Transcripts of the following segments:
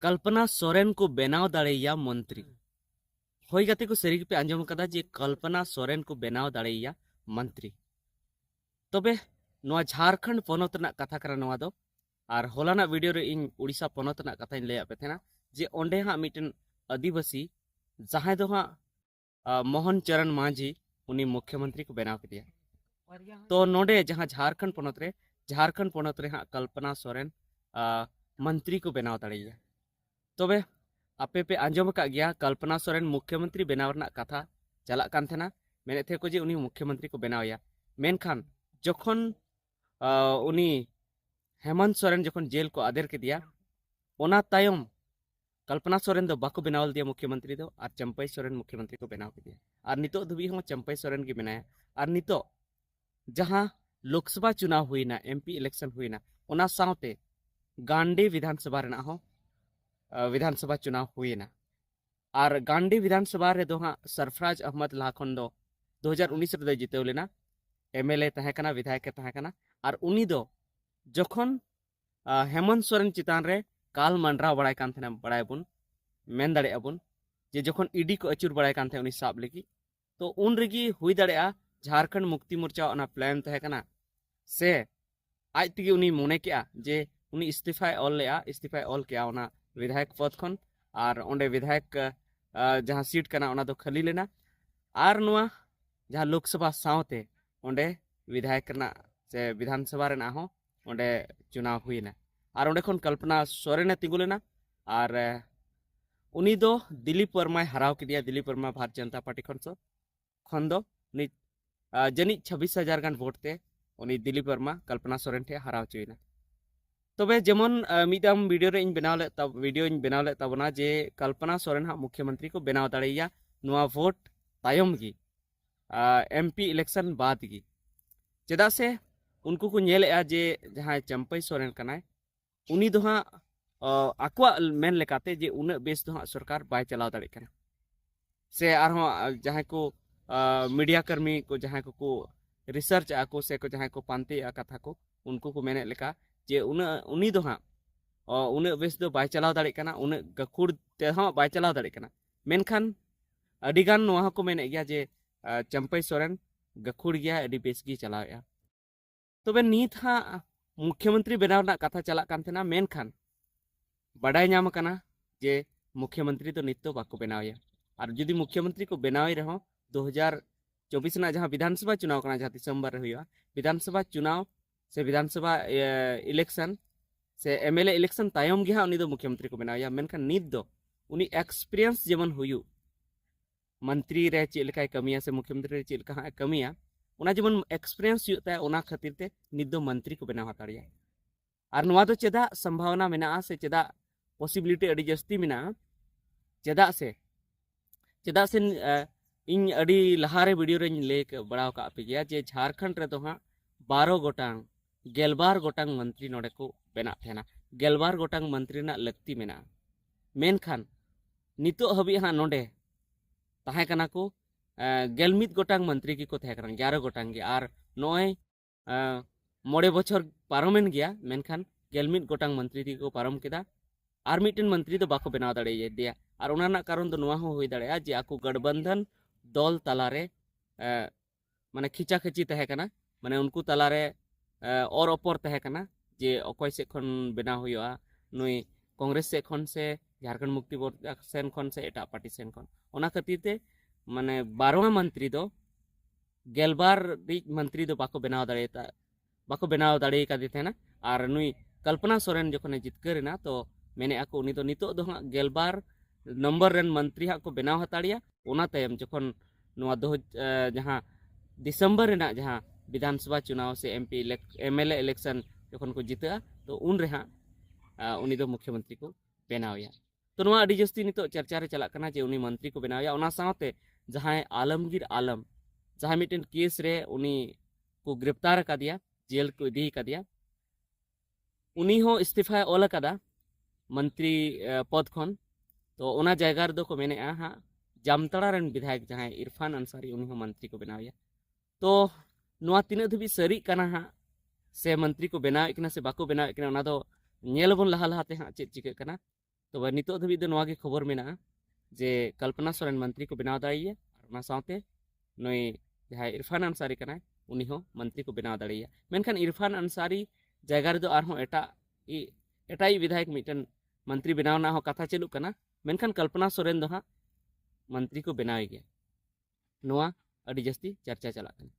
कल्पना सोरेन को बेनाव दाड़ेया मंत्री होई गाते को सरी पे आंजम कदा जे कल्पना सोरेन को बेनाव दाड़ेया मंत्री तबे नोआ झारखंड पोनत रना कथा करा नोआ दो और होलाना वीडियो रे इन उड़ीसा पोनत रना कथा इन लैया पे थेना जे ओंडे हा मिटन आदिवासी जहां दो हा मोहन चरण मांझी उनी मुख्यमंत्री को बेनाव किया तो नोडे जहां झारखंड पोनत रे हा कल्पना सोरेन मंत्री को बेनाव दाड़ेया तबे आपे पे आंजम का गया कल्पना सोरेन मुख्यमंत्री बनाव रना कथा चला कान थेना मेने थे को जे उनी मुख्यमंत्री को बनावया मेनखान जखन उनी हेमंत सोरेन जखन जेल को आदेर के दिया ओना तायम कल्पना सोरेन दो बाको बनावल दिया मुख्यमंत्री दो और चंपई सोरेन मुख्यमंत्री को बनाव के दिया और नितो धुबी हो चंपई सोरेन की बनाया और नितो जहां लोकसभा चुनाव हुईना एमपी इलेक्शन हुईना ओना साउते गांडी विधानसभा रेना हो विधानसभा चुनाव हुईना और गांडी विधानसभा रे दो हाँ सरफराज अहमद लाखन दो 2019 रे जितेव लेना एमएलए तहे कना विधायक के तहे कना और उनी दो जखन हेमंत सोरेन चितान रे काल मंडरा बड़ाय कान थेना बड़ाय बुन मेन दाड़े अबुन जे जखन ईडी को अचुर बड़ाय कान थे उनी साब लेगी तो उन रेगी हुई दाड़ेया झारखंड मुक्ति मोर्चा ओना प्लान तहे कना से आज तगी उनी मोने केआ जे उनी इस्तीफाय ऑल केआ ओना विधायक पद खन और ओंडे विधायक जहां सीट कना ओना दो खाली लेना और नुआ जहां लोकसभा सावते ओंडे विधायक रना से विधानसभा रेना हो ओंडे चुनाव हुईना और ओंडे खन कल्पना सोरेन तिंगु लेना और उनी दो दिलीप वर्मा हराव किदिया दिलीप वर्मा भारतीय जनता पार्टी खन दो उनी जनी 26,000 गान वोट ते उनी दिलीप वर्मा कल्पना सोरेन ठे हराव चुईना तबे जेमन मिदम वीडियो रे इन बनाव ले तबना जे कल्पना सोरेन हा मुख्यमंत्री को बनाव दाड़ेया नुआ वोट तायम गी एमपी इलेक्शन बाद गी चेदा से उनको को नेलेआ जे जहां चंपई सोरेन कनाय उनी दो हा आकवा मेन लेकाते जे उन बेस दो हा सरकार बाय चलाव दाड़े कना से आरहो जहां को मीडिया कर्मी को जहां को रिसर्च आको से को जहां को पांते कथा को उनको को मेने लेका जे उनी दो हाँ उन बेस दो बाय चलाव दाड़े कना उन गखुड़ ते हाँ बाय चलाव दाड़े कना मेनखान अडिगान नोहा को मेने गया जे चंपई सोरेन गखुड़ गया अडी बेस गी चलावेया तबे नीत हाँ मुख्यमंत्री बनाव ना कथा चला कान थेना मेनखान बड़ाय नाम कना जे मुख्यमंत्री तो नित तो बाको बनावया और जुदी मुख्यमंत्री को बनावे रहो 2024 ना जहां विधानसभा चुनाव कना जहां दिसंबर रे हुआ विधानसभा चुनाव से विधानसभा इलेक्शन से एमएलए इलेक्शन तायम गे उनी दो मुख्यमंत्री को बनाया मेनखान नित दो उनी एक्सपीरियंस जेमन हुयु मंत्री रे चेलकाय कमिया से मुख्यमंत्री रे चेलका हा कमिया उना जेमन एक्सपीरियंस हुयु ता उना खातिर ते नित दो मंत्री को बनाव हाताड़िया और नुआ दो चेदा संभावना मेना से चेदा पॉसिबिलिटी अडी जस्ती मेना चेदा से इन अडी लहारे वीडियो रे ले बड़ाव का पे गया जे झारखंड रे तो हाँ 12 गोटांग गेलबार गोटांग मंत्री नोडे को बेना थेना गेलबार गोटांग मंत्री ना लगती मेना मेनखान नितो हबी हाँ नोडे ताहे कना को गेलमित गोटांग मंत्री की को थे कना 11 गोटांग गे और नोय मोड़े बछर पारमेन गया मेनखान गेलमित गोटांग मंत्री की को पारम केदा और मिटन मंत्री तो बाको बनाव दाड़े दिया और उना ना कारण तो नुआ हो हुई दाड़ेया जे आको गठबंधन दल तालारे माने खिचा खिची तहे कना माने उनको तालारे और अपर तहे कना जे अकय से खन बनाव हुआ नुई कांग्रेस से खन से झारखंड मुक्ति मोर्चा सेन खन से एटा पार्टी सेन खन ओना खातिर ते माने 12वां मंत्री दो गेलबार मंत्री दो बाको बनाव दाड़े का देना और नुई कल्पना सोरेन जखने जितकरेना तो मेने आको उनी तो नितो दो हाँ गेलबार नंबर रेन मंत्री हाँ को बनाव हताड़िया ओना तायम जखन नुआ दो जहां दिसंबर रेना जहां विधानसभा चुनाव से एमएलए इलेक्शन जखन को जीता तो उन रेहा उनी दो मुख्यमंत्री को बनावया तो नुआ अडी जस्ती नितो चर्चा रे चला कना जे उनी मंत्री को बनावया ओना साथे जहां आलमगीर आलम जहां मिटन केस रे उनी को गिरफ्तार का दिया जेल को इदी का दिया उनी हो इस्तीफा ओल कदा मंत्री पद खन तो ओना जगह रे दो को मेने हाँ जामताड़ा रेन विधायक जहां इरफान अंसारी उनी हो मंत्री को बनावया तो नुआ तीन धबी सरी कना हाँ से मंत्री को बनाव से बाको बनाव ना दो नेल बन लहा लहाते हाँ चेक चिके कना तो नितो धाबी दो नवा गे खबर मेना जे कल्पना सोरेन मंत्री को बनाव दाड़ेया और ओना साथे नई जहाँ इरफान अंसारी कनाय उनी हो मंत्री को बनाव दाड़ेया मेनखान इरफान अंसारी जगह रे दो आरहों एटाई विधायक मिटन मंत्री बनावना हो कथा चलुक कना मेनखान कल्पना सोरेन दो हाँ मंत्री को बनावे गया नोआ अड़ी जस्ती चर्चा चला कना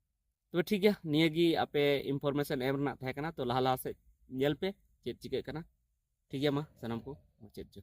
तो ठीक है नियगी आपे इन्फॉर्मेशन एम रना था कना तो लहा लहा से नेल पे चेक चिके कना ठीक है मा सनम को मुचाद जो।